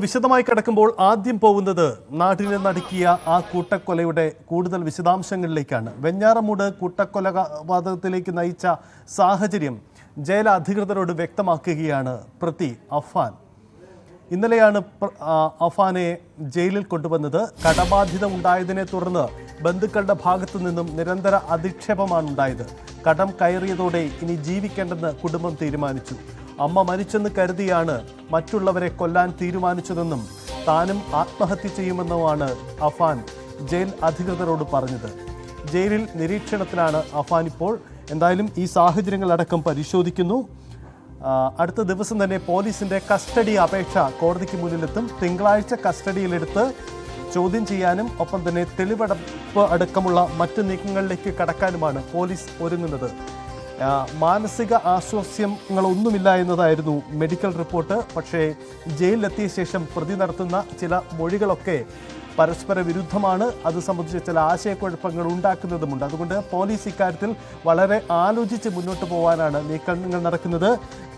വിശദമായി കിടക്കുമ്പോൾ ആദ്യം പോകുന്നത് നാട്ടിനെ നടുക്കിയ ആ കൂട്ടക്കൊലയുടെ കൂടുതൽ വിശദാംശങ്ങളിലേക്കാണ്. വെഞ്ഞാറമൂട് കൂട്ടക്കൊലപാതകത്തിലേക്ക് നയിച്ച സാഹചര്യം ജയിൽ അധികൃതരോട് വ്യക്തമാക്കുകയാണ് പ്രതി അഫാൻ. ഇന്നലെയാണ് അഫാനെ ജയിലിൽ കൊണ്ടുവന്നത്. കടബാധ്യത ഉണ്ടായതിനെ തുടർന്ന് ബന്ധുക്കളുടെ ഭാഗത്തു നിന്നും നിരന്തര അധിക്ഷേപമാണ് ഉണ്ടായത്. കടം കയറിയതോടെ ഇനി ജീവിക്കേണ്ടെന്ന് കുടുംബം തീരുമാനിച്ചു. അമ്മ മരിച്ചെന്ന് കരുതിയാണ് മറ്റുള്ളവരെ കൊല്ലാൻ തീരുമാനിച്ചതെന്നും താനും ആത്മഹത്യ ചെയ്യുമെന്നുമാണ് അഫാൻ ജയിൽ അധികൃതരോട് പറഞ്ഞത്. ജയിലിൽ നിരീക്ഷണത്തിലാണ് അഫാൻ ഇപ്പോൾ. എന്തായാലും ഈ സാഹചര്യങ്ങളടക്കം പരിശോധിക്കുന്നു. അടുത്ത ദിവസം തന്നെ പോലീസിന്റെ കസ്റ്റഡി അപേക്ഷ കോടതിക്ക് മുന്നിലെത്തും. തിങ്കളാഴ്ച കസ്റ്റഡിയിലെടുത്ത് ചോദ്യം ചെയ്യാനും ഒപ്പം തന്നെ തെളിവെടുപ്പ് അടക്കമുള്ള മറ്റ് നീക്കങ്ങളിലേക്ക് കടക്കാനുമാണ് പോലീസ് ഒരുങ്ങുന്നത്. മാനസിക ആശ്വാസ്യങ്ങളൊന്നുമില്ല എന്നതായിരുന്നു മെഡിക്കൽ റിപ്പോർട്ട്. പക്ഷേ ജയിലിലെത്തിയ ശേഷം പ്രതി നടത്തുന്ന ചില മൊഴികളൊക്കെ പരസ്പര വിരുദ്ധമാണ്. അത് സംബന്ധിച്ച് ചില ആശയക്കുഴപ്പങ്ങൾ ഉണ്ടാക്കുന്നതുമുണ്ട്. അതുകൊണ്ട് പോലീസ് ഇക്കാര്യത്തിൽ വളരെ ആലോചിച്ച് മുന്നോട്ട് പോകാനാണ് നീക്കങ്ങൾ നടക്കുന്നത്.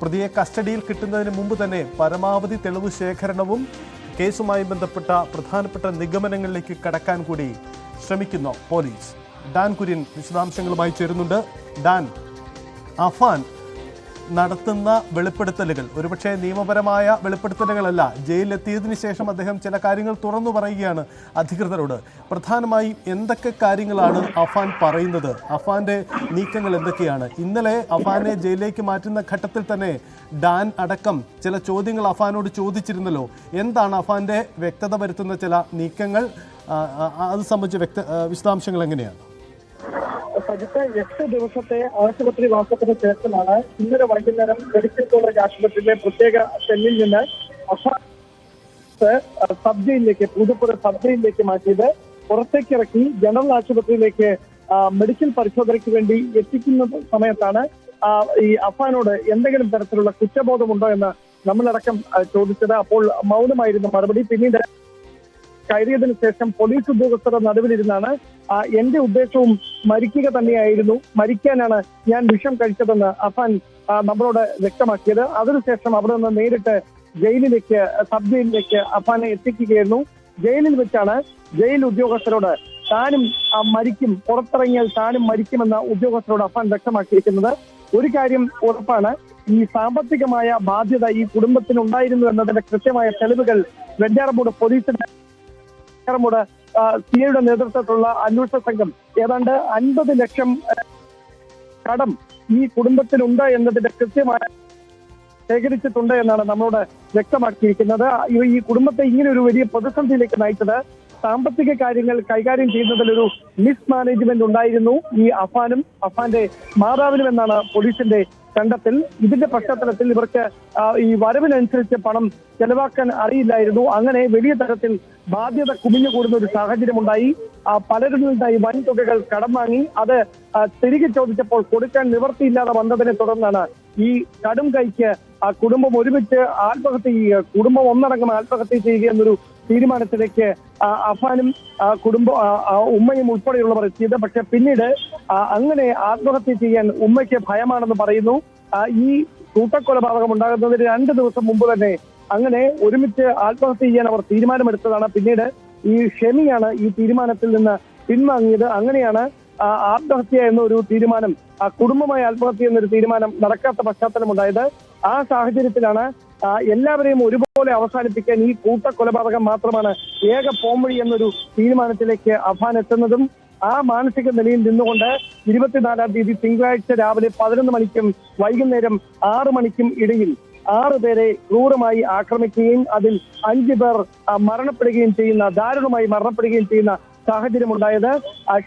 പ്രതിയെ കസ്റ്റഡിയിൽ കിട്ടുന്നതിന് മുമ്പ് തന്നെ പരമാവധി തെളിവ് ശേഖരണവും കേസുമായി ബന്ധപ്പെട്ട പ്രധാനപ്പെട്ട നിഗമനങ്ങളിലേക്ക് കടക്കാൻ കൂടി ശ്രമിക്കുന്നു പോലീസ്. ഡാൻ കുര്യൻ വിശദാംശങ്ങളുമായി ചേരുന്നുണ്ട്. ഡാൻ, അഫാൻ നടത്തുന്ന വെളിപ്പെടുത്തലുകൾ ഒരുപക്ഷെ നിയമപരമായ വെളിപ്പെടുത്തലുകളല്ല. ജയിലിലെത്തിയതിനു ശേഷം അദ്ദേഹം ചില കാര്യങ്ങൾ തുറന്നു പറയുകയാണ് അധികൃതരോട്. പ്രധാനമായും എന്തൊക്കെ കാര്യങ്ങളാണ് അഫാൻ പറയുന്നത്? അഫാന്റെ നീക്കങ്ങൾ എന്തൊക്കെയാണ്? ഇന്നലെ അഫാനെ ജയിലിലേക്ക് മാറ്റുന്ന ഘട്ടത്തിൽ തന്നെ ഡാൻ അടക്കം ചില ചോദ്യങ്ങൾ അഫാനോട് ചോദിച്ചിരുന്നല്ലോ. എന്താണ് അഫാന്റെ വ്യക്തത വരുത്തുന്ന ചില നീക്കങ്ങൾ? അത് സംബന്ധിച്ച് വിശദാംശങ്ങൾ എങ്ങനെയാണ്? സജിത്ത് 8 ദിവസത്തെ ആശുപത്രി വാസത്തിന് ശേഷമാണ് ഇന്നലെ വൈകുന്നേരം മെഡിക്കൽ കോളേജ് ആശുപത്രിയിലെ പ്രത്യേക സെല്ലിൽ നിന്ന് സബ് ജയിലിലേക്ക്, പൂജപ്പുര സബ് ജയിലിലേക്ക് മാറ്റിയത്. പുറത്തേക്കിറക്കി ജനറൽ ആശുപത്രിയിലേക്ക് മെഡിക്കൽ പരിശോധനയ്ക്ക് വേണ്ടി എത്തിക്കുന്ന സമയത്താണ് ഈ അഫാനോട് എന്തെങ്കിലും തരത്തിലുള്ള കുറ്റബോധമുണ്ടോ എന്ന് നമ്മളടക്കം ചോദിച്ചത്. അപ്പോൾ മൗനമായിരുന്നു മറുപടി. പിന്നീട് കയറിയതിനു ശേഷം പോലീസ് ഉദ്യോഗസ്ഥരുടെ നടുവിലിരുന്നാണ് എന്റെ ഉദ്ദേശവും മരിക്കുക തന്നെയായിരുന്നു, മരിക്കാനാണ് ഞാൻ വിഷം കഴിച്ചതെന്ന് അഫാൻ നമ്മളോട് വ്യക്തമാക്കിയത്. അതിനുശേഷം അവിടെ നിന്ന് നേരിട്ട് ജയിലിലേക്ക്, സബ് ജയിലിലേക്ക് അഫാനെ എത്തിക്കുകയായിരുന്നു. ജയിലിൽ വെച്ചാണ് ജയിൽ ഉദ്യോഗസ്ഥരോട് താനും മരിക്കും, പുറത്തിറങ്ങിയാൽ താനും മരിക്കുമെന്ന ഉദ്യോഗസ്ഥരോട് അഫാൻ വ്യക്തമാക്കിയിരിക്കുന്നത്. ഒരു കാര്യം ഉറപ്പാണ്, ഈ സാമ്പത്തികമായ ബാധ്യത ഈ കുടുംബത്തിനുണ്ടായിരുന്നു എന്നതിന്റെ കൃത്യമായ തെളിവുകൾ വെഞ്ഞാറമൂട് പോലീസിന്റെ സിഐയുടെ നേതൃത്വത്തിലുള്ള അന്വേഷണ സംഘം ഏതാണ്ട് 50 ലക്ഷം കടം ഈ കുടുംബത്തിനുണ്ട് എന്നതിന്റെ കൃത്യമായ ശേഖരിച്ചിട്ടുണ്ട് എന്നാണ് നമ്മളോട് വ്യക്തമാക്കിയിരിക്കുന്നത്. ഈ കുടുംബത്തെ ഇങ്ങനെ ഒരു വലിയ പ്രതിസന്ധിയിലേക്ക് നയിച്ചത് സാമ്പത്തിക കാര്യങ്ങൾ കൈകാര്യം ചെയ്യുന്നതിലൊരു മിസ്മാനേജ്മെന്റ് ഉണ്ടായിരുന്നു ഈ അഫാനും അഫാന്റെ മാതാവിനും എന്നാണ് പോലീസിന്റെ കണ്ടെത്തൽ. ഇതിന്റെ പശ്ചാത്തലത്തിൽ ഇവർക്ക് ഈ വരവിനനുസരിച്ച് പണം ചെലവാക്കാൻ അറിയില്ലായിരുന്നു. അങ്ങനെ വലിയ തരത്തിൽ ബാധ്യത കുമിഞ്ഞുകൂടുന്ന ഒരു സാഹചര്യം ഉണ്ടായി. പലരിൽ നിന്നായി വൻതുകകൾ കടം വാങ്ങി അത് തിരികെ ചോദിച്ചപ്പോൾ കൊടുക്കാൻ നിവൃത്തിയില്ലാതെ വന്നതിനെ തുടർന്നാണ് ഈ കടും കൈക്ക് കുടുംബം ഒരുമിച്ച് ആത്മഹത്യ ചെയ്യുക, കുടുംബം ഒന്നടങ്കം ആത്മഹത്യ ചെയ്യുക എന്നൊരു തീരുമാനത്തിലേക്ക് അഫാനും ഉമ്മയും ഉൾപ്പെടെയുള്ളവർ എത്തിയത്. പക്ഷെ പിന്നീട് അങ്ങനെ ആത്മഹത്യ ചെയ്യാൻ ഉമ്മയ്ക്ക് ഭയമാണെന്ന് പറയുന്നു. ഈ കൂട്ടക്കൊലപാതകം ഉണ്ടാകുന്നതിന് 2 ദിവസം മുമ്പ് തന്നെ അങ്ങനെ ഒരുമിച്ച് ആത്മഹത്യ ചെയ്യാൻ അവർ തീരുമാനമെടുത്തതാണ്. പിന്നീട് ഈ ഷെമിയാണ് ഈ തീരുമാനത്തിൽ നിന്ന് പിൻവാങ്ങിയത്. അങ്ങനെയാണ് ആത്മഹത്യ എന്നൊരു തീരുമാനം, കുടുംബമായ ആത്മഹത്യ എന്നൊരു തീരുമാനം നടക്കാത്ത പശ്ചാത്തലമുണ്ടായത്. ആ സാഹചര്യത്തിലാണ് എല്ലാവരെയും ഒരുപോലെ അവസാനിപ്പിക്കാൻ ഈ കൂട്ടക്കൊലപാതകം മാത്രമാണ് ഏക പോംവഴി എന്നൊരു തീരുമാനത്തിലേക്ക് അഫാൻ എത്തുന്നതും. ആ മാനസിക നിലയിൽ നിന്നുകൊണ്ട് 24-ാം തീയതി തിങ്കളാഴ്ച രാവിലെ 11 മണിക്കും വൈകുന്നേരം 6 മണിക്കും ഇടയിൽ 6 പേരെ ക്രൂരമായി ആക്രമിക്കുകയും അതിൽ 5 പേർ മരണപ്പെടുകയും ചെയ്യുന്ന, ദാരുണമായി മരണപ്പെടുകയും ചെയ്യുന്ന സാഹചര്യമുണ്ടായത്.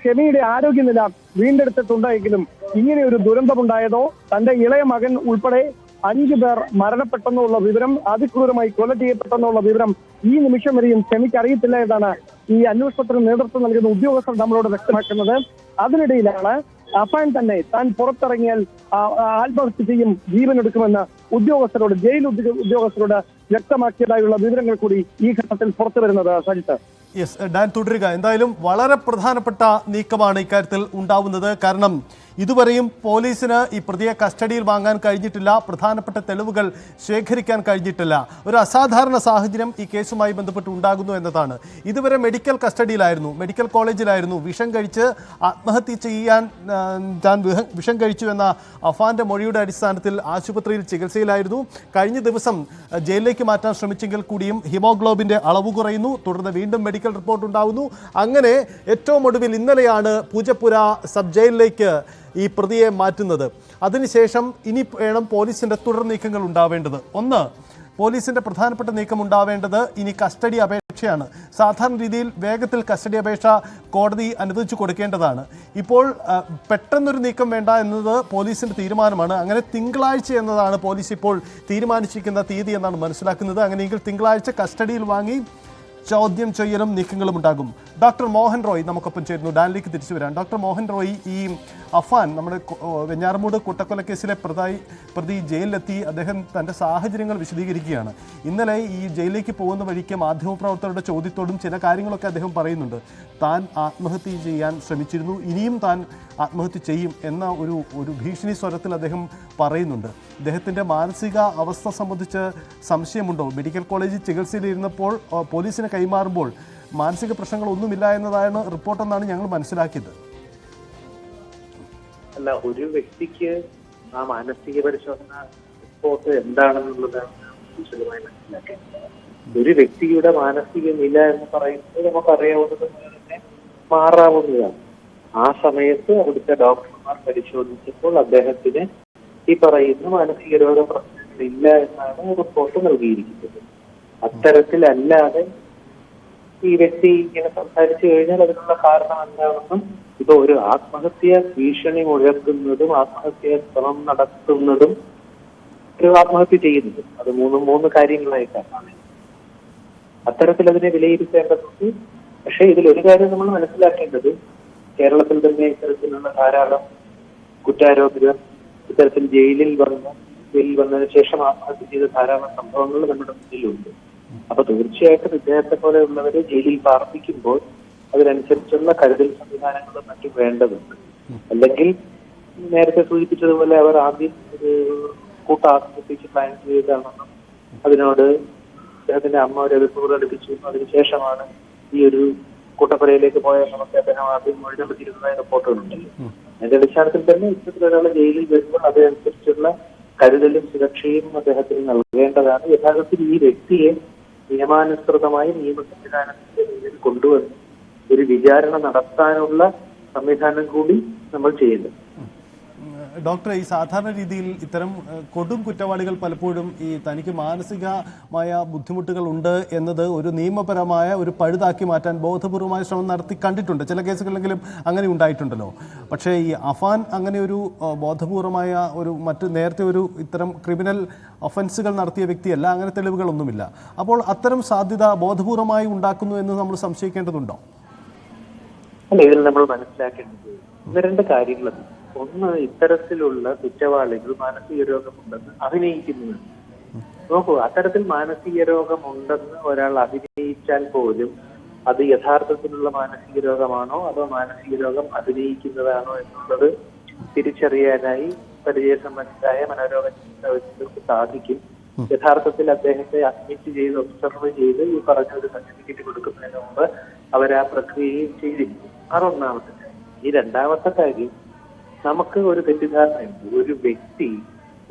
ഷെമിയുടെ ആരോഗ്യനില വീണ്ടെടുത്തിട്ടുണ്ടെങ്കിലും ഇങ്ങനെ ഒരു ദുരന്തമുണ്ടായതോ, തന്റെ ഇളയ മകൻ ഉൾപ്പെടെ 5 പേർ മരണപ്പെട്ടെന്നുള്ള വിവരം, അതിക്രൂരമായി കൊല ചെയ്യപ്പെട്ടെന്നുള്ള വിവരം ഈ നിമിഷം വരെയും ഷെമിക്ക് അറിയത്തില്ല എന്നാണ് ഈ അന്വേഷണത്തിന് നേതൃത്വം നൽകുന്ന ഉദ്യോഗസ്ഥർ നമ്മളോട് വ്യക്തമാക്കുന്നത്. അതിനിടയിലാണ് അഫാൻ തന്നെ താൻ പുറത്തിറങ്ങിയാൽ ആത്മഹത്യ ചെയ്യും, ജീവനെടുക്കുമെന്ന് ജയിൽ ഉദ്യോഗസ്ഥരോട് വ്യക്തമാക്കിയതായുള്ള വിവരങ്ങൾ കൂടി ഈ ഘട്ടത്തിൽ പുറത്തു വരുന്നത്. സജിത്ത്. യെസ്, ഡാൻ തുടരുക. എന്തായാലും വളരെ പ്രധാനപ്പെട്ട നീക്കമാണ് ഇക്കാര്യത്തിൽ ഉണ്ടാവുന്നത്. കാരണം ഇതുവരെയും പോലീസിന് ഈ പ്രതിയെ കസ്റ്റഡിയിൽ വാങ്ങാൻ കഴിഞ്ഞിട്ടില്ല, പ്രധാനപ്പെട്ട തെളിവുകൾ ശേഖരിക്കാൻ കഴിഞ്ഞിട്ടില്ല. ഒരു അസാധാരണ സാഹചര്യം ഈ കേസുമായി ബന്ധപ്പെട്ട് ഉണ്ടാകുന്നു എന്നതാണ്. ഇതുവരെ മെഡിക്കൽ കസ്റ്റഡിയിലായിരുന്നു, മെഡിക്കൽ കോളേജിലായിരുന്നു. വിഷം കഴിച്ച് ആത്മഹത്യ ചെയ്യാൻ താൻ വിഷം കഴിച്ചു എന്ന അഫാന്റെ മൊഴിയുടെ അടിസ്ഥാനത്തിൽ ആശുപത്രിയിൽ ചികിത്സയിലായിരുന്നു. കഴിഞ്ഞ ദിവസം ജയിലിലേക്ക് മാറ്റാൻ ശ്രമിച്ചെങ്കിൽ കൂടിയും ഹിമോഗ്ലോബിന്റെ അളവ് കുറയുന്നു. തുടർന്ന് വീണ്ടും മെഡിക്കൽ റിപ്പോർട്ട് ഉണ്ടാവുന്നു. അങ്ങനെ ഏറ്റവും ഒടുവിൽ ഇന്നലെയാണ് പൂജപ്പുര സബ് ജയിലിലേക്ക് ഈ പ്രതിയെ മാറ്റുന്നത്. അതിനുശേഷം ഇനി വേണം പോലീസിന്റെ തുടർ നീക്കങ്ങൾ ഉണ്ടാവേണ്ടത്. ഒന്ന്, പോലീസിന്റെ പ്രധാനപ്പെട്ട നീക്കം ഉണ്ടാവേണ്ടത് ഇനി കസ്റ്റഡി അപേക്ഷയാണ്. സാധാരണ രീതിയിൽ വേഗത്തിൽ കസ്റ്റഡി അപേക്ഷ കോടതി അനുവദിച്ചു കൊടുക്കേണ്ടതാണ്. ഇപ്പോൾ പെട്ടെന്നൊരു നീക്കം വേണ്ട എന്നത് പോലീസിന്റെ തീരുമാനമാണ്. അങ്ങനെ തിങ്കളാഴ്ച എന്നതാണ് പോലീസ് ഇപ്പോൾ തീരുമാനിച്ചിരിക്കുന്ന തീയതി എന്നാണ് മനസ്സിലാക്കുന്നത്. അങ്ങനെയെങ്കിൽ തിങ്കളാഴ്ച കസ്റ്റഡിയിൽ വാങ്ങി ചോദ്യം ചെയ്യലും നീക്കങ്ങളും ഉണ്ടാകും. ഡോക്ടർ മോഹൻ റോയ് നമുക്കൊപ്പം ചേരുന്നു. ഡാനിലേക്ക് തിരിച്ചു വരാം. ഡോക്ടർ മോഹൻ റോയ്, ഈ അഫാൻ, നമ്മുടെ വെഞ്ഞാറമൂട് കൂട്ടക്കൊലക്കേസിലെ പ്രതി ജയിലിലെത്തി അദ്ദേഹം തൻ്റെ സാഹചര്യങ്ങൾ വിശദീകരിക്കുകയാണ്. ഇന്നലെ ഈ ജയിലിലേക്ക് പോകുന്ന വഴിക്ക് മാധ്യമപ്രവർത്തകരുടെ ചോദ്യത്തോടും ചില കാര്യങ്ങളൊക്കെ അദ്ദേഹം പറയുന്നുണ്ട്. താൻ ആത്മഹത്യ ചെയ്യാൻ ശ്രമിച്ചിരുന്നു, ഇനിയും താൻ ആത്മഹത്യ ചെയ്യും എന്ന ഒരു ഭീഷണി സ്വരത്തിൽ അദ്ദേഹം പറയുന്നുണ്ട്. അദ്ദേഹത്തിൻ്റെ മാനസിക അവസ്ഥ സംബന്ധിച്ച് സംശയമുണ്ടോ? മെഡിക്കൽ കോളേജിൽ ചികിത്സയിലിരുന്നപ്പോൾ പോലീസിനെ കൈമാറുമ്പോൾ മാനസിക പ്രശ്നങ്ങളൊന്നുമില്ല എന്നതാണ് റിപ്പോർട്ടെന്നാണ് ഞങ്ങൾ മനസ്സിലാക്കിയത്. അല്ല, ഒരു വ്യക്തിക്ക് ആ മാനസിക പരിശോധന റിപ്പോർട്ട് എന്താണെന്നുള്ളതാണ് വിശദമായി മനസ്സിലാക്കേണ്ടത്. ഒരു വ്യക്തിയുടെ മാനസിക നില എന്ന് പറയുന്നത് നമുക്കറിയാവുന്നത് തന്നെ മാറാവുന്നതാണ്. ആ സമയത്ത് അവിടുത്തെ ഡോക്ടർമാർ പരിശോധിച്ചപ്പോൾ അദ്ദേഹത്തിന് ഈ പറയുന്ന മാനസിക രോഗ പ്രശ്നങ്ങളില്ല എന്നാണ് റിപ്പോർട്ട് നൽകിയിരിക്കുന്നത്. അത്തരത്തിലല്ലാതെ ഈ വ്യക്തി ഇങ്ങനെ സംസാരിച്ചു കഴിഞ്ഞാൽ അതിനുള്ള കാരണം എന്താണെന്നും ഇപ്പൊ ഒരു ആത്മഹത്യ ഭീഷണി മുഴക്കുന്നതും ആത്മഹത്യ ശ്രമം നടത്തുന്നതും ഒരു ആത്മഹത്യ ചെയ്യുന്നതും അത് മൂന്ന് കാര്യങ്ങളായിട്ടാണ്. അത്തരത്തിൽ അതിനെ വിലയിരുത്തേണ്ടതുണ്ട്. പക്ഷേ ഇതിലൊരു കാര്യം നമ്മൾ മനസ്സിലാക്കേണ്ടത്, കേരളത്തിൽ തന്നെ ഇത്തരത്തിലുള്ള ധാരാളം കുറ്റാരോപിതർ ഇത്തരത്തിൽ ജയിലിൽ വന്നതിന് ശേഷം ആത്മഹത്യ ചെയ്ത ധാരാളം സംഭവങ്ങൾ നമ്മുടെ മുന്നിലുണ്ട്. അപ്പൊ തീർച്ചയായിട്ടും ഇദ്ദേഹത്തെ പോലെയുള്ളവരെ ജയിലിൽ പാർപ്പിക്കുമ്പോൾ അതിനനുസരിച്ചുള്ള കരുതൽ സംവിധാനങ്ങളും മറ്റും വേണ്ടതുണ്ട്. അല്ലെങ്കിൽ നേരത്തെ സൂചിപ്പിച്ചതുപോലെ അവർ ആദ്യം ഒരു കൂട്ടാത്മഹത്യക്ക് പ്ലാൻ ചെയ്തതാണെന്നും അതിനോട് അദ്ദേഹത്തിന്റെ അമ്മ ഒരു എതിർപ്പ് പ്രകടിപ്പിച്ചു. അതിനുശേഷമാണ് ഈ ഒരു കൂട്ടക്കൊലയിലേക്ക് പോയ നമുക്ക് അദ്ദേഹം ആദ്യം മൊഴിഞ്ഞെടുത്തിരുന്നതായ റിപ്പോർട്ടുകളുണ്ടല്ലോ. അതിന്റെ അടിസ്ഥാനത്തിൽ തന്നെ ഇത്തരത്തിലൊരാളെ ജയിലിൽ വരുമ്പോൾ അതനുസരിച്ചുള്ള കരുതലും സുരക്ഷയും അദ്ദേഹത്തിന് നൽകേണ്ടതാണ്. യഥാർത്ഥത്തിൽ ഈ വ്യക്തിയെ നിയമാനുസൃതമായി നിയമ സംവിധാനത്തിന്റെ മുന്നിൽ കൊണ്ടുവന്ന് ഒരു വിചാരണ നടത്താനുള്ള സംവിധാനം കൂടി നമ്മൾ ചെയ്യുന്നത്. ഡോക്ടർ, ഈ സാധാരണ രീതിയിൽ ഇത്തരം കൊടും കുറ്റവാളികൾ പലപ്പോഴും ഈ തനിക്ക് മാനസികമായ ബുദ്ധിമുട്ടുകൾ ഉണ്ട് എന്നത് ഒരു നിയമപരമായ ഒരു പഴുതാക്കി മാറ്റാൻ ബോധപൂർവമായ ശ്രമം നടത്തി കണ്ടിട്ടുണ്ട്. ചില കേസുകളിലെങ്കിലും അങ്ങനെ ഉണ്ടായിട്ടുണ്ടല്ലോ. പക്ഷേ ഈ അഫാൻ അങ്ങനെ ഒരു ബോധപൂർവമായ നേരത്തെ ഒരു ഇത്തരം ക്രിമിനൽ ഒഫൻസുകൾ നടത്തിയ വ്യക്തിയല്ല. അങ്ങനെ തെളിവുകളൊന്നുമില്ല. അപ്പോൾ അത്തരം സാധ്യത ബോധപൂർവമായി ഉണ്ടാക്കുന്നു എന്ന് നമ്മൾ സംശയിക്കേണ്ടതുണ്ടോ? അല്ല, ഇതിൽ നമ്മൾ മനസ്സിലാക്കേണ്ടത് രണ്ട് കാര്യങ്ങളുണ്ട്. ഒന്ന്, ഇത്തരത്തിലുള്ള കുറ്റവാളികൾ മാനസിക രോഗമുണ്ടെന്ന് അഭിനയിക്കുന്നത്. നോക്കൂ, അത്തരത്തിൽ മാനസിക രോഗമുണ്ടെന്ന് ഒരാൾ അഭിനയിച്ചാൽ പോലും അത് യഥാർത്ഥത്തിലുള്ള മാനസിക രോഗമാണോ അതോ മാനസിക രോഗം അഭിനയിക്കുന്നതാണോ എന്നുള്ളത് തിരിച്ചറിയാനായി പരിചയസമ്പന്നരായ മനോരോഗ ചികിത്സകർക്ക് സാധിക്കും. യഥാർത്ഥത്തിൽ അദ്ദേഹത്തെ അഡ്മിറ്റ് ചെയ്ത് ഒബ്സർവ് ചെയ്ത് ഈ പറഞ്ഞ ഒരു സർട്ടിഫിക്കറ്റ് കൊടുക്കുന്നതിന് മുമ്പ് അവർ ആ പ്രക്രിയയും ചെയ്തിരിക്കും. അതൊന്നാമത്തെ കാര്യം. ഈ രണ്ടാമത്തെ കാര്യം, നമുക്ക് ഒരു തെറ്റിദ്ധാരണയുണ്ട്. ഒരു വ്യക്തി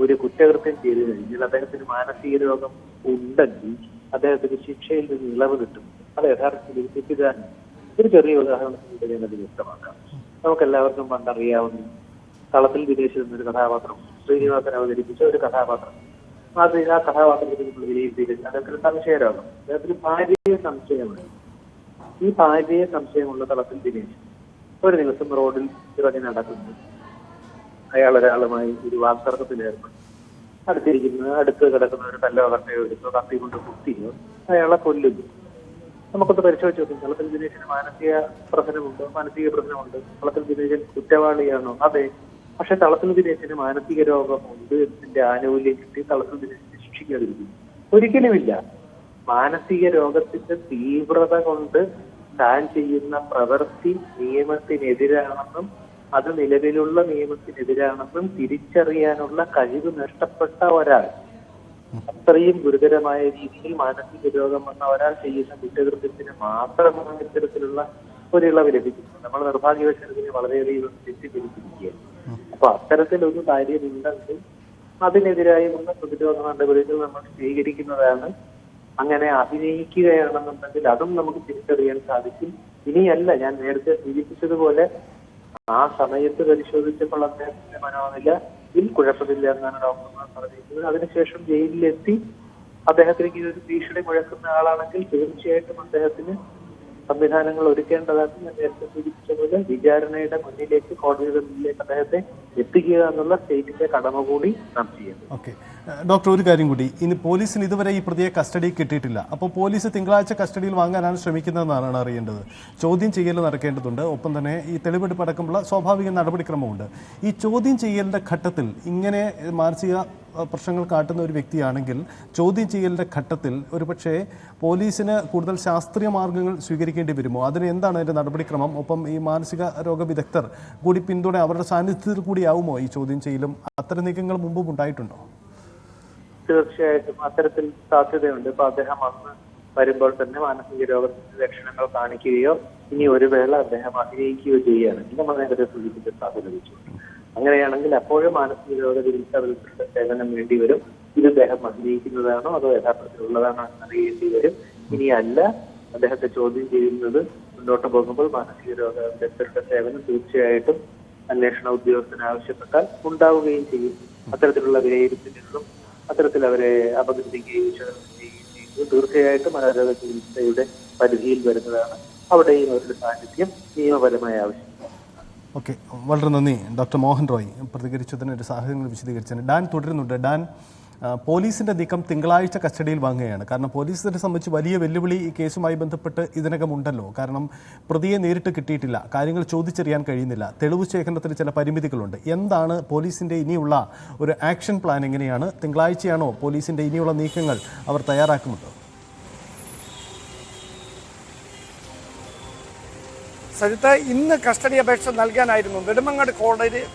ഒരു കുറ്റകൃത്യം ചെയ്തു കഴിഞ്ഞാൽ അദ്ദേഹത്തിന് മാനസിക രോഗം ഉണ്ടെങ്കിൽ അദ്ദേഹത്തിന് ശിക്ഷയിൽ നിന്ന് ഇളവ് കിട്ടും. അത് യഥാർത്ഥത്തിൽ ഒരു തെറ്റിദ്ധാരണ. ഒരു ചെറിയ ഉദാഹരണത്തിലൂടെ ഞാനത് വ്യക്തമാക്കാം. നമുക്കെല്ലാവർക്കും പണ്ടറിയാവുന്ന തളത്തിൽ വിദേശത്ത് നിന്നൊരു കഥാപാത്രം, ശ്രീനിവാസൻ അവതരിപ്പിച്ച ഒരു കഥാപാത്രം. ആ കഥാപാത്രത്തിൽ നമ്മൾ വിലയിരുത്തിയിട്ട് അദ്ദേഹത്തിന് സംശയരോഗം, അദ്ദേഹത്തിന് ഭാര്യയെ സംശയമുണ്ട്. ഈ ഭാര്യയെ സംശയമുള്ള തളത്തിൽ ദിനേശ് ഒരു ദിവസം റോഡിൽ ഇറങ്ങി നടക്കുന്നു. അയാൾ ഒരാളുമായി ഒരു വാക്തർക്കത്തിൽ ഏർപ്പെടും. അടുത്ത് കിടക്കുന്ന ഒരു കല്ലോ കട്ടയോ എടുത്തോ കത്തി കൊണ്ട് കുത്തിയോ അയാളെ കൊല്ലുന്നു. നമുക്കൊന്ന് പരിശോധിച്ച് നോക്കും, തളത്തിൽ ദിനേശിന് മാനസിക പ്രശ്നമുണ്ട്. തളത്തിൽ ദിനേശൻ കുറ്റവാളിയാണോ? അതെ. പക്ഷെ തളത്തിൽ ദിനേശിന് മാനസിക രോഗമുണ്ട് എന്നതിന്റെ ആനുകൂല്യം കിട്ടി തളത്തിൽ ദിനേശിനെ ശിക്ഷിക്കാതിരിക്കുന്നു. ഒരിക്കലുമില്ല. മാനസിക രോഗത്തിന്റെ തീവ്രത കൊണ്ട് താൻ ചെയ്യുന്ന പ്രവൃത്തി നിയമത്തിനെതിരാണെന്നും അത് നിലവിലുള്ള നിയമത്തിനെതിരാണെന്നും തിരിച്ചറിയാനുള്ള കഴിവ് നഷ്ടപ്പെട്ട ഒരാൾ, അത്രയും ഗുരുതരമായ രീതിയിൽ മാനസിക രോഗം വന്ന ഒരാൾ ചെയ്യുന്ന കുറ്റകൃത്യത്തിന് മാത്രമാണ് ഇത്തരത്തിലുള്ള ഒരു ഇളവ് ലഭിക്കുന്നത്. നമ്മൾ നിർഭാഗ്യവശാൽ ഇതിനെ വളരെയധികം തെറ്റിദ്ധരിച്ചിരിക്കുകയാണ്. അപ്പൊ അത്തരത്തിലൊരു കാര്യമുണ്ടെങ്കിൽ അതിനെതിരായുള്ള പ്രതിരോധ നടപടികൾ നമ്മൾ സ്വീകരിക്കുന്നതാണ്. അങ്ങനെ അഭിനയിക്കുകയാണെന്നുണ്ടെങ്കിൽ അതും നമുക്ക് തിരിച്ചറിയാൻ സാധിക്കും. ഇനിയല്ല, ഞാൻ നേരത്തെ സൂചിപ്പിച്ചതുപോലെ ആ സമയത്ത് പരിശോധിച്ചപ്പോൾ അദ്ദേഹത്തിന്റെ മനോനിലയിൽ കുഴപ്പമില്ല എന്നാണ് ഡോക്ടർമാർ പറഞ്ഞിരിക്കുന്നത്. അതിനുശേഷം ജയിലിലെത്തി അദ്ദേഹത്തിന് ഒരു ഭീഷണി മുഴക്കുന്ന ആളാണെങ്കിൽ തീർച്ചയായിട്ടും അദ്ദേഹത്തിന് സംവിധാനങ്ങൾ ഒരുക്കേണ്ടതാണ്. ഞാൻ നേരത്തെ സൂചിപ്പിച്ചതുപോലെ വിചാരണയുടെ മുന്നിലേക്ക്, കോടതിയുടെ മുന്നിലേക്ക് അദ്ദേഹത്തെ എത്തിക്കുക എന്നുള്ള സ്റ്റേറ്റിന്റെ കടമ കൂടി നാം ചെയ്യുന്നു. ഓക്കെ ഡോക്ടർ, ഒരു കാര്യം കൂടി, ഇനി പോലീസിന് ഇതുവരെ ഈ പ്രതിയെ കസ്റ്റഡിയിൽ കിട്ടിയിട്ടില്ല. അപ്പോൾ പോലീസ് തിങ്കളാഴ്ച കസ്റ്റഡിയിൽ വാങ്ങാനാണ് ശ്രമിക്കുന്നതെന്നാണ് അറിയേണ്ടത്. ചോദ്യം ചെയ്യൽ നടക്കേണ്ടതുണ്ട്, ഒപ്പം തന്നെ ഈ തെളിവെടുപ്പ് അടക്കമുള്ള സ്വാഭാവിക നടപടിക്രമമുണ്ട്. ഈ ചോദ്യം ചെയ്യലിൻ്റെ ഘട്ടത്തിൽ ഇങ്ങനെ മാനസിക പ്രശ്നങ്ങൾ കാട്ടുന്ന ഒരു വ്യക്തിയാണെങ്കിൽ ചോദ്യം ചെയ്യലിൻ്റെ ഘട്ടത്തിൽ ഒരുപക്ഷെ പോലീസിന് കൂടുതൽ ശാസ്ത്രീയ മാർഗങ്ങൾ സ്വീകരിക്കേണ്ടി വരുമോ? അതിന് എന്താണ് അതിൻ്റെ നടപടിക്രമം? ഒപ്പം ഈ മാനസിക രോഗ വിദഗ്ധർ കൂടി പിന്തുണ അവരുടെ സാന്നിധ്യത്തിൽ കൂടിയാവുമോ ഈ ചോദ്യം ചെയ്യലും? അത്തരം നീക്കങ്ങൾ മുമ്പും ഉണ്ടായിട്ടുണ്ടോ? തീർച്ചയായിട്ടും അത്തരത്തിൽ സാധ്യതയുണ്ട്. ഇപ്പൊ അദ്ദേഹം അന്ന് വരുമ്പോൾ തന്നെ മാനസിക രോഗത്തിന്റെ ലക്ഷണങ്ങൾ കാണിക്കുകയോ ഇനി ഒരു വേള അദ്ദേഹം അഭിനയിക്കുകയോ ചെയ്യുകയാണെങ്കിൽ നമ്മൾ നേരത്തെ സൂചിപ്പിച്ച സാധ്യത വെച്ചു. അങ്ങനെയാണെങ്കിൽ അപ്പോഴും മാനസിക രോഗ ചികിത്സാ സേവനം വേണ്ടി വരും. ഇത് അദ്ദേഹം അഭിനയിക്കുന്നതാണോ അതോ യഥാർത്ഥത്തിലുള്ളതാണോ എന്നറിയേണ്ടി വരും. ഇനി അല്ല, അദ്ദേഹത്തെ ചോദ്യം ചെയ്യുന്നത് മുന്നോട്ട് പോകുമ്പോൾ മാനസിക രോഗ വിദഗ്ധരുടെ സേവനം തീർച്ചയായിട്ടും അന്വേഷണ ഉദ്യോഗസ്ഥന് ആവശ്യപ്പെട്ടാൽ ഉണ്ടാവുകയും ചെയ്യും. അത്തരത്തിലുള്ള വിലയിരുത്തലുകളും അത്തരത്തിൽ അവരെ അപഗ്രഥിക്കുകയും വിശകലനം ചെയ്യുകയും ചെയ്യുന്നത് തീർച്ചയായിട്ടും മനോരോഗ ചികിത്സയുടെ പരിധിയിൽ വരുന്നതാണ്. അവിടെയും അവരുടെ സാന്നിധ്യം നിയമപരമായ ആവശ്യമാണ്. ഓക്കെ, വളരെ നന്ദി ഡോക്ടർ മോഹൻ റോയ് പ്രതികരിച്ചതിന്, ഒരു സാഹചര്യങ്ങൾ വിശദീകരിച്ചതിന്. ഡാൻ തുടരുന്നുണ്ട്. ഡാൻ, പോലീസിൻ്റെ നീക്കം തിങ്കളാഴ്ച കസ്റ്റഡിയിൽ വാങ്ങുകയാണ്. കാരണം പോലീസിനെ സംബന്ധിച്ച് വലിയ വെല്ലുവിളി ഈ കേസുമായി ബന്ധപ്പെട്ട് ഇതിനകം ഉണ്ടല്ലോ. കാരണം പ്രതിയെ നേരിട്ട് കിട്ടിയിട്ടില്ല, കാര്യങ്ങൾ ചോദിച്ചറിയാൻ കഴിയുന്നില്ല, തെളിവ് ശേഖരണത്തിന് ചില പരിമിതികളുണ്ട്. എന്താണ് പോലീസിൻ്റെ ഇനിയുള്ള ഒരു ആക്ഷൻ പ്ലാൻ? എങ്ങനെയാണ്? തിങ്കളാഴ്ചയാണോ പോലീസിൻ്റെ ഇനിയുള്ള നീക്കങ്ങൾ അവർ തയ്യാറാക്കുന്നത്? സജിത്ത്, ഇന്ന് കസ്റ്റഡി അപേക്ഷ നൽകാനായിരുന്നു നെടുമങ്ങാട്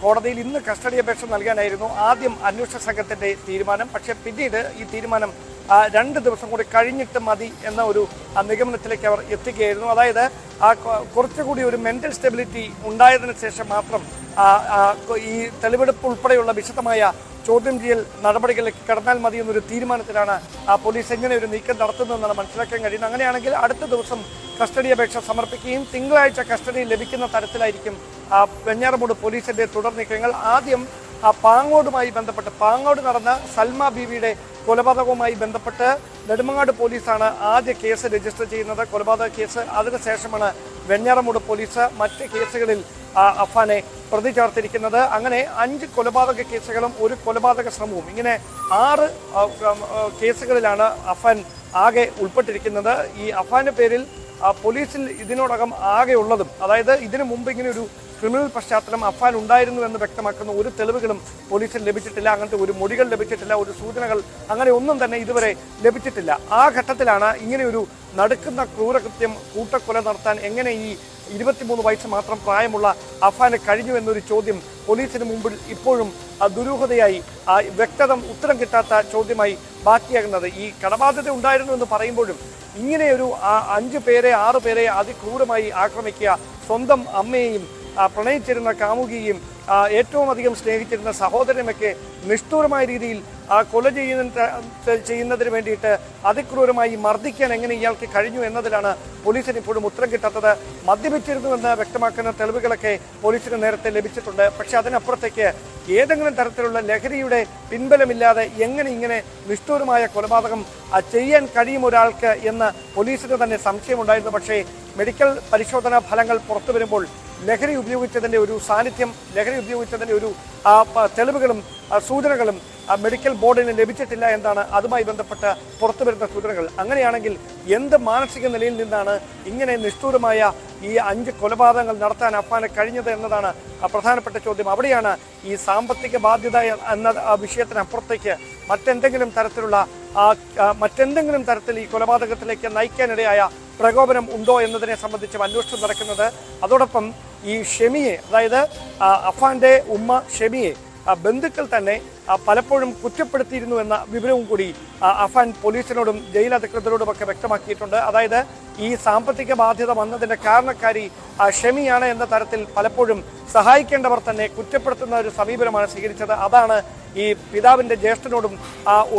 കോടതിയിൽ ഇന്ന് കസ്റ്റഡി അപേക്ഷ നൽകാനായിരുന്നു ആദ്യം അന്വേഷണ സംഘത്തിന്റെ തീരുമാനം. പക്ഷേ പിന്നീട് ഈ തീരുമാനം 2 ദിവസം കൂടി കഴിഞ്ഞിട്ട് മതി എന്ന ഒരു നിഗമനത്തിലേക്ക് അവർ എത്തുകയായിരുന്നു. അതായത് കുറച്ചുകൂടി ഒരു മെന്റൽ സ്റ്റെബിലിറ്റി ഉണ്ടായതിനു ശേഷം മാത്രം ഈ തെളിവെടുപ്പ് ഉൾപ്പെടെയുള്ള വിശദമായ ചോദ്യം ചെയ്യൽ നടപടികളിലേക്ക് കടന്നാൽ മതി എന്നൊരു തീരുമാനത്തിലാണ് പോലീസ് എങ്ങനെ ഒരു നീക്കം നടത്തുന്നതെന്നാണ് മനസ്സിലാക്കാൻ കഴിയുന്നത്. അങ്ങനെയാണെങ്കിൽ അടുത്ത ദിവസം കസ്റ്റഡി അപേക്ഷ സമർപ്പിക്കുകയും തിങ്കളാഴ്ച കസ്റ്റഡി ലഭിക്കുന്ന തരത്തിലായിരിക്കും വെഞ്ഞാറമൂട് പോലീസിന്റെ തുടർ നീക്കങ്ങൾ. ആദ്യം പാങ്ങോടുമായി ബന്ധപ്പെട്ട്, പാങ്ങോട് നടന്ന സൽമ ബീവിയുടെ കൊലപാതകവുമായി ബന്ധപ്പെട്ട് നെടുമങ്ങാട് പോലീസാണ് ആദ്യ കേസ് രജിസ്റ്റർ ചെയ്യുന്നത്, കൊലപാതക കേസ്. അതിനുശേഷമാണ് വെഞ്ഞാറമൂട് പോലീസ് മറ്റ് കേസുകളിൽ അഫാനെ പ്രതി ചേർത്തിരിക്കുന്നത്. അങ്ങനെ 5 കൊലപാതക കേസുകളും 1 കൊലപാതക ശ്രമവും, ഇങ്ങനെ 6 കേസുകളിലാണ് അഫാൻ ആകെ ഉൾപ്പെട്ടിരിക്കുന്നത്. ഈ അഫാന്റെ പേരിൽ പോലീസിൽ ഇതിനോടകം ആകെ ഉള്ളതും, അതായത് ഇതിനു മുമ്പ് ഇങ്ങനെ ഒരു ക്രിമിനൽ പശ്ചാത്തലം അഫാൻ ഉണ്ടായിരുന്നു എന്ന് വ്യക്തമാക്കുന്ന ഒരു തെളിവുകളും പോലീസിൽ ലഭിച്ചിട്ടില്ല. അങ്ങനത്തെ ഒരു മൊഴികൾ ലഭിച്ചിട്ടില്ല, ഒരു സൂചനകൾ അങ്ങനെ ഒന്നും തന്നെ ഇതുവരെ ലഭിച്ചിട്ടില്ല. ആ ഘട്ടത്തിലാണ് ഇങ്ങനെയൊരു നടുക്കുന്ന ക്രൂരകൃത്യം, കൂട്ടക്കൊല നടത്താൻ എങ്ങനെ ഈ 23 വയസ്സ് മാത്രം പ്രായമുള്ള അഫാന് കഴിഞ്ഞു എന്നൊരു ചോദ്യം പോലീസിന് മുമ്പിൽ ഇപ്പോഴും ദുരൂഹതയായി, ഉത്തരം കിട്ടാത്ത ചോദ്യമായി ബാക്കിയാകുന്നത്. ഈ കടബാധ്യത ഉണ്ടായിരുന്നു എന്ന് പറയുമ്പോഴും ഇങ്ങനെയൊരു 5 പേരെ 6 പേരെ അതിക്രൂരമായി ആക്രമിക്കുക, സ്വന്തം അമ്മയെയും പ്രണയിച്ചിരുന്ന കാമുകിയും ഏറ്റവും അധികം സ്നേഹിച്ചിരുന്ന സഹോദരനൊക്കെ നിഷ്ഠൂരമായ രീതിയിൽ കൊല ചെയ്യുന്നതിന് വേണ്ടിയിട്ട് അതിക്രൂരമായി മർദ്ദിക്കാൻ എങ്ങനെ ഇയാൾക്ക് കഴിഞ്ഞു എന്നതിലാണ് പോലീസിന് ഇപ്പോഴും ഉത്തരം കിട്ടാത്തത്. മദ്യപിച്ചിരുന്നുവെന്ന് വ്യക്തമാക്കുന്ന തെളിവുകളൊക്കെ പോലീസിന് നേരത്തെ ലഭിച്ചിട്ടുണ്ട്. പക്ഷെ അതിനപ്പുറത്തേക്ക് ഏതെങ്കിലും തരത്തിലുള്ള ലഹരിയുടെ പിൻബലമില്ലാതെ എങ്ങനെ ഇങ്ങനെ നിഷ്ഠൂരമായ കൊലപാതകം ചെയ്യാൻ കഴിയും ഒരാൾക്ക് എന്ന് പോലീസിന് തന്നെ സംശയമുണ്ടായിരുന്നു. പക്ഷേ മെഡിക്കൽ പരിശോധനാ ഫലങ്ങൾ പുറത്തു വരുമ്പോൾ ലഹരി ഉപയോഗിച്ചതിൻ്റെ ഒരു സാന്നിധ്യം, ലഹരി ഉപയോഗിച്ചതിൻ്റെ ഒരു തെളിവുകളും സൂചനകളും മെഡിക്കൽ ബോർഡിന് ലഭിച്ചിട്ടില്ല എന്നാണ് അതുമായി ബന്ധപ്പെട്ട് പുറത്തുവരുന്ന സൂചനകൾ. അങ്ങനെയാണെങ്കിൽ എന്ത് മാനസിക നിലയിൽ നിന്നാണ് ഇങ്ങനെ നിഷ്ഠൂരമായ ഈ 5 കൊലപാതകങ്ങൾ നടത്താൻ അഫാന് കഴിഞ്ഞത് എന്നതാണ് പ്രധാനപ്പെട്ട ചോദ്യം. അവിടെയാണ് ഈ സാമ്പത്തിക ബാധ്യത എന്ന വിഷയത്തിനപ്പുറത്തേക്ക് മറ്റെന്തെങ്കിലും തരത്തിലുള്ള മറ്റെന്തെങ്കിലും തരത്തിൽ ഈ കൊലപാതകത്തിലേക്ക് നയിക്കാനിടയായ പ്രകോപനം ഉണ്ടോ എന്നതിനെ സംബന്ധിച്ച് അന്വേഷണം നടക്കുന്നത്. അതോടൊപ്പം ഈ ഷെമിയെ, അതായത് അഫാന്റെ ഉമ്മ ഷെമിയെ ബന്ധുക്കൾ തന്നെ പലപ്പോഴും കുറ്റപ്പെടുത്തിയിരുന്നു എന്ന വിവരവും കൂടി അഫാൻ പോലീസിനോടും ജയിൽ അധികൃതരോടുമൊക്കെ വ്യക്തമാക്കിയിട്ടുണ്ട്. അതായത് ഈ സാമ്പത്തിക ബാധ്യത വന്നതിന്റെ കാരണക്കാരി ഷെമിയാണ് എന്ന തരത്തിൽ പലപ്പോഴും സഹായിക്കേണ്ടവർ തന്നെ കുറ്റപ്പെടുത്തുന്ന ഒരു സമീപനമാണ് സ്വീകരിച്ചത്. അതാണ് ഈ പിതാവിന്റെ ജ്യേഷ്ഠനോടും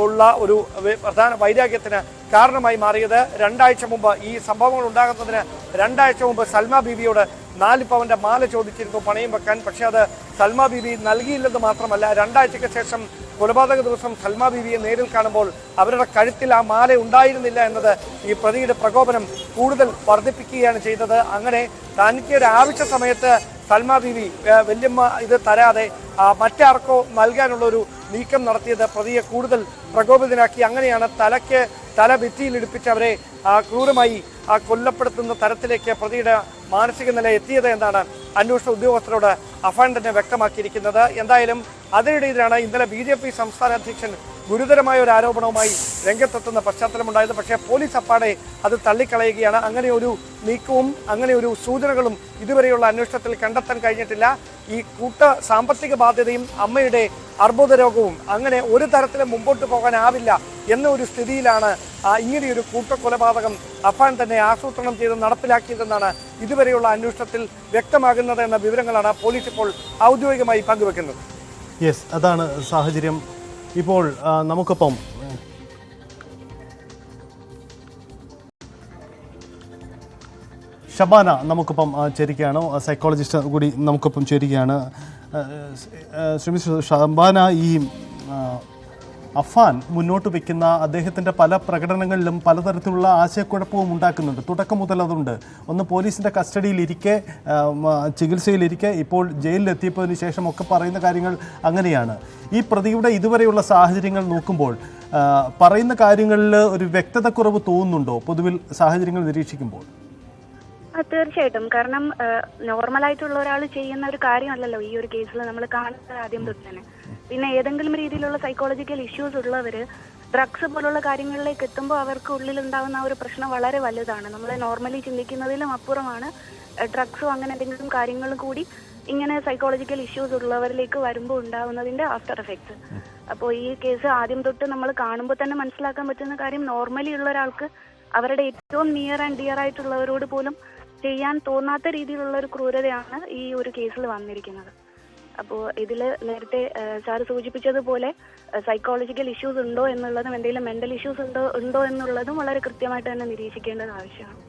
ഉള്ള ഒരു പ്രധാന വൈരാഗ്യത്തിന് കാരണമായി മാറിയത്. 2 ആഴ്ച മുമ്പ് ഈ സംഭവങ്ങൾ ഉണ്ടാകുന്നതിന് 2 ആഴ്ച മുമ്പ് സൽമ ബീവിയോട് 4 പവന്റെ മാല ചോദിച്ചിരുന്നു പണയം വെക്കാൻ. പക്ഷെ അത് സൽമ ബീവി നൽകിയില്ലെന്ന് മാത്രമല്ല, 2 ആഴ്ചയ്ക്ക് ശേഷം കൊലപാതക ദിവസം സൽമ ബീവിയെ നേരിൽ കാണുമ്പോൾ അവരുടെ കഴുത്തിൽ ആ മാല ഉണ്ടായിരുന്നില്ല എന്നത് ഈ പ്രതിയുടെ പ്രകോപനം കൂടുതൽ വർദ്ധിപ്പിക്കുകയാണ് ചെയ്തത്. അങ്ങനെ തനിക്ക് ഒരു ആവശ്യ സമയത്ത് സൽമ ബീവി വല്യമ്മ ഇത് തരാതെ മറ്റാർക്കോ നൽകാനുള്ളൊരു നീക്കം നടത്തിയത് പ്രതിയെ കൂടുതൽ പ്രകോപിതനാക്കി. അങ്ങനെയാണ് തല ഭിത്തിയിലിടിപ്പിച്ച് അവരെ ക്രൂരമായി കൊല്ലപ്പെടുത്തുന്ന തരത്തിലേക്ക് പ്രതിയുടെ മാനസിക നില എത്തിയത് എന്നാണ് അന്വേഷണ ഉദ്യോഗസ്ഥരോട് അഫാൻ തന്നെ വ്യക്തമാക്കിയിരിക്കുന്നത്. എന്തായാലും അതിനിടയിലാണ് ഇന്നലെ BJP സംസ്ഥാന അധ്യക്ഷൻ ഗുരുതരമായ ഒരു ആരോപണവുമായി രംഗത്തെത്തുന്ന പശ്ചാത്തലമുണ്ടായത്. പക്ഷേ പോലീസ് അപ്പാടെ അത് തള്ളിക്കളയുകയാണ്. അങ്ങനെ ഒരു നീക്കവും അങ്ങനെ ഒരു സൂചനകളും ഇതുവരെയുള്ള അന്വേഷണത്തിൽ കണ്ടെത്താൻ കഴിഞ്ഞിട്ടില്ല. ഈ സാമ്പത്തിക ബാധ്യതയും അമ്മയുടെ അർബുദ രോഗവും അങ്ങനെ ഒരു തരത്തിലും മുമ്പോട്ട് പോകാനാവില്ല എന്ന ഒരു സ്ഥിതിയിലാണ് ഇങ്ങനെയൊരു കൂട്ടക്കൊലപാതകം അഫാൻ തന്നെ ആസൂത്രണം ചെയ്ത് നടപ്പിലാക്കിയതെന്നാണ് ഇതുവരെയുള്ള അന്വേഷണത്തിൽ വ്യക്തമാകുന്നത് എന്ന വിവരങ്ങളാണ് പോലീസ് ഇപ്പോൾ ഔദ്യോഗികമായി പങ്കുവെക്കുന്നത്. യെസ്, അതാണ് സാഹചര്യം. ഇപ്പോൾ നമുക്കൊപ്പം ഷബാന നമുക്കൊപ്പം ചേരുകയാണ്, സൈക്കോളജിസ്റ്റ് കൂടി നമുക്കൊപ്പം ചേരുകയാണ്. ശ്രീമതി ഷബാന, ഈ അഫാൻ മുന്നോട്ട് വയ്ക്കുന്ന അദ്ദേഹത്തിൻ്റെ പല പ്രകടനങ്ങളിലും പലതരത്തിലുള്ള ആശയക്കുഴപ്പവും ഉണ്ടാക്കുന്നുണ്ട്. തുടക്കം മുതൽ അതുണ്ട്. ഒന്ന് പോലീസിൻ്റെ കസ്റ്റഡിയിലിരിക്കെ, ചികിത്സയിലിരിക്കെ, ഇപ്പോൾ ജയിലിലെത്തിയതിന് ശേഷമൊക്കെ പറയുന്ന കാര്യങ്ങൾ അങ്ങനെയാണ്. ഈ പ്രതിയുടെ ഇതുവരെയുള്ള സാഹചര്യങ്ങൾ നോക്കുമ്പോൾ പറയുന്ന കാര്യങ്ങളിൽ ഒരു വ്യക്തതക്കുറവ് തോന്നുന്നുണ്ടോ പൊതുവിൽ സാഹചര്യങ്ങൾ നിരീക്ഷിക്കുമ്പോൾ? തീർച്ചയായിട്ടും. കാരണം നോർമലായിട്ടുള്ള ഒരാൾ ചെയ്യുന്ന ഒരു കാര്യമല്ലല്ലോ ഈ ഒരു കേസിൽ നമ്മൾ കാണുന്നത് ആദ്യം തൊട്ട് തന്നെ. പിന്നെ ഏതെങ്കിലും രീതിയിലുള്ള സൈക്കോളജിക്കൽ ഇഷ്യൂസ് ഉള്ളവര് ഡ്രഗ്സ് പോലുള്ള കാര്യങ്ങളിലേക്ക് എത്തുമ്പോൾ അവർക്ക് ഉള്ളിലുണ്ടാകുന്ന ഒരു പ്രശ്നം വളരെ വലുതാണ്. നമ്മൾ നോർമലി ചിന്തിക്കുന്നതിലും അപ്പുറമാണ് ഡ്രഗ്സും അങ്ങനെ എന്തെങ്കിലും കാര്യങ്ങളും കൂടി ഇങ്ങനെ സൈക്കോളജിക്കൽ ഇഷ്യൂസ് ഉള്ളവരിലേക്ക് വരുമ്പോൾ ഉണ്ടാകുന്നതിന്റെ ആഫ്റ്റർ എഫക്ട്സ്. അപ്പോൾ ഈ കേസ് ആദ്യം തൊട്ട് നമ്മൾ കാണുമ്പോൾ തന്നെ മനസ്സിലാക്കാൻ പറ്റുന്ന കാര്യം, നോർമലി ഉള്ള ഒരാൾക്ക് അവരുടെ ഏറ്റവും നിയർ ആൻഡ് ഡിയർ ആയിട്ടുള്ളവരോട് പോലും ചെയ്യാൻ തോന്നാത്ത രീതിയിലുള്ള ഒരു ക്രൂരതയാണ് ഈ ഒരു കേസിൽ വന്നിരിക്കുന്നത്. അപ്പോൾ ഇതിൽ നേരത്തെ സാർ സൂചിപ്പിച്ചതുപോലെ സൈക്കോളജിക്കൽ ഇഷ്യൂസ് ഉണ്ടോ എന്നുള്ളതും എന്തെങ്കിലും മെന്റൽ ഇഷ്യൂസ് ഉണ്ടോ എന്നുള്ളതും വളരെ കൃത്യമായിട്ട് തന്നെ നിരീക്ഷിക്കേണ്ടത് ആവശ്യമാണ്.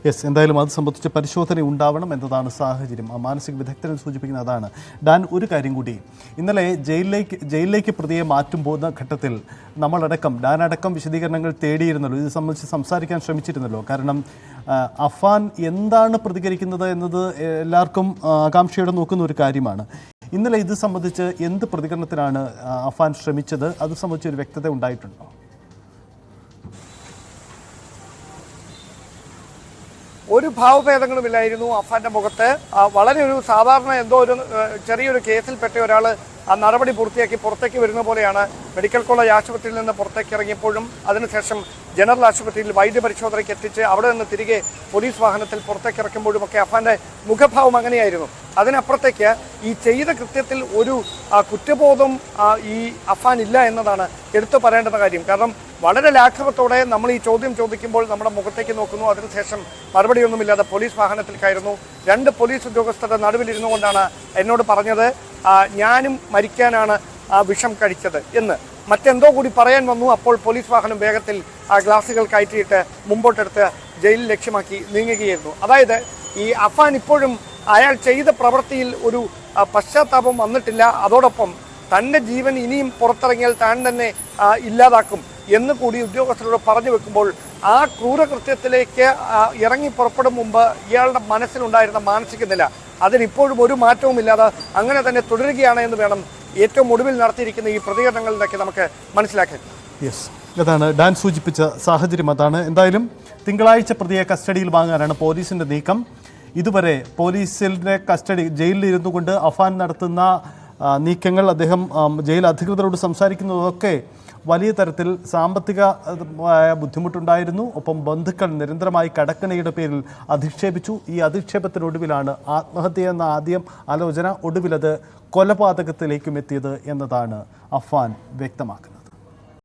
യെസ്, എന്തായാലും അത് സംബന്ധിച്ച് പരിശോധന ഉണ്ടാവണം എന്നതാണ് സാഹചര്യം. ആ മാനസിക വിദഗ്ധരെ സൂചിപ്പിക്കുന്ന അതാണ്. ഡാൻ, ഒരു കാര്യം കൂടി, ഇന്നലെ ജയിലിലേക്ക് പ്രതിയെ മാറ്റുമ്പോൾ ഘട്ടത്തിൽ ഡാൻ അടക്കം വിശദീകരണങ്ങൾ തേടിയിരുന്നല്ലോ, ഇത് സംബന്ധിച്ച് സംസാരിക്കാൻ ശ്രമിച്ചിരുന്നല്ലോ. കാരണം അഫാൻ എന്താണ് പ്രതികരിക്കുന്നത് എന്നത് എല്ലാവർക്കും ആകാംക്ഷയോടെ നോക്കുന്ന ഒരു കാര്യമാണ്. ഇന്നലെ ഇത് സംബന്ധിച്ച് എന്ത് പ്രതികരണത്തിനാണ് അഫാൻ ശ്രമിച്ചത്? അത് സംബന്ധിച്ച് ഒരു വ്യക്തത ഉണ്ടായിട്ടുണ്ടോ? ഒരു ഭാവഭേദങ്ങളുമില്ലായിരുന്നു അഫാന്റെ മുഖത്ത്. വളരെ ഒരു സാധാരണ എന്തോ ഒരു ചെറിയൊരു കേസിൽപ്പെട്ട ഒരാൾ നടപടി പൂർത്തിയാക്കി പുറത്തേക്ക് വരുന്ന പോലെയാണ് മെഡിക്കൽ കോളേജ് ആശുപത്രിയിൽ നിന്ന് പുറത്തേക്ക് ഇറങ്ങിയപ്പോഴും അതിനുശേഷം ജനറൽ ആശുപത്രിയിൽ വൈദ്യപരിശോധനയ്ക്ക് എത്തിച്ച് അവിടെ നിന്ന് തിരികെ പോലീസ് വാഹനത്തിൽ പുറത്തേക്ക് ഇറക്കുമ്പോഴുമൊക്കെ അഫാന്റെ മുഖഭാവം അങ്ങനെയായിരുന്നു. അതിനപ്പുറത്തേക്ക് ഈ ചെയ്ത കൃത്യത്തിൽ ഒരു കുറ്റബോധം ഈ അഫാൻ ഇല്ല എന്നതാണ് എടുത്തു പറയേണ്ടുന്ന കാര്യം. കാരണം വളരെ ലാഘവത്തോടെ നമ്മൾ ഈ ചോദ്യം ചോദിക്കുമ്പോൾ നമ്മുടെ മുഖത്തേക്ക് നോക്കുന്നു, അതിനുശേഷം മറുപടിയൊന്നുമില്ലാതെ പോലീസ് വാഹനത്തിൽ കയറുന്നു. 2 പോലീസ് ഉദ്യോഗസ്ഥരുടെ നടുവിലിരുന്നു കൊണ്ടാണ് എന്നോട് പറഞ്ഞത് ഞാനും മരിക്കാനാണ് വിഷം കഴിച്ചത് എന്ന്. മറ്റെന്തോ കൂടി പറയാൻ വന്നു. അപ്പോൾ പോലീസ് വാഹനം വേഗത്തിൽ ഗ്ലാസുകൾ കയറ്റിയിട്ട് മുമ്പോട്ടെടുത്ത് ജയിലിൽ ലക്ഷ്യമാക്കി നീങ്ങുകയായിരുന്നു. അതായത് ഈ അഫാൻ ഇപ്പോഴും അയാൾ ചെയ്ത പ്രവൃത്തിയിൽ ഒരു പശ്ചാത്താപം വന്നിട്ടില്ല. അതോടൊപ്പം തൻ്റെ ജീവൻ ഇനിയും പുറത്തിറങ്ങിയാൽ താൻ തന്നെ ഇല്ലാതാക്കും എന്ന് കൂടി ഉദ്യോഗസ്ഥരോട് പറഞ്ഞു വെക്കുമ്പോൾ ആ ക്രൂരകൃത്യത്തിലേക്ക് ഇറങ്ങി പുറപ്പെടും മുമ്പ് ഇയാളുടെ മനസ്സിലുണ്ടായിരുന്ന മാനസിക നില അതിനിപ്പോഴും ഒരു മാറ്റവുമില്ലാതെ അങ്ങനെ തന്നെ തുടരുകയാണ് എന്ന് വേണം ഏറ്റവും ഒടുവിൽ നടത്തിയിരിക്കുന്ന ഈ പ്രതികരണങ്ങളിലൊക്കെ നമുക്ക് മനസ്സിലാക്കാൻ. യെസ്, അതാണ് ഡാൻ സൂചിപ്പിച്ച സാഹചര്യം. അതാണ്. എന്തായാലും തിങ്കളാഴ്ച പ്രതിയെ കസ്റ്റഡിയിൽ വാങ്ങാനാണ് പോലീസിന്റെ നീക്കം. ഇതുവരെ പോലീസിന്റെ ജയിലിലിരുന്നു കൊണ്ട് അഫാൻ നടത്തുന്ന നീക്കങ്ങൾ, അദ്ദേഹം ജയിൽ അധികൃതരോട് സംസാരിക്കുന്നതൊക്കെ വലിയ തരത്തിൽ സാമ്പത്തിക ബുദ്ധിമുട്ടുണ്ടായിരുന്നു. ഒപ്പം ബന്ധുക്കൾ നിരന്തരമായി കടക്കണിയുടെ പേരിൽ അധിക്ഷേപിച്ചു. ഈ അധിക്ഷേപത്തിനൊടുവിലാണ് ആത്മഹത്യ എന്ന ആദ്യം ആലോചന, ഒടുവിലത് കൊലപാതകത്തിലേക്കും എത്തിയത് എന്നതാണ് അഫ്ഫാൻ വ്യക്തമാക്കുന്നത്.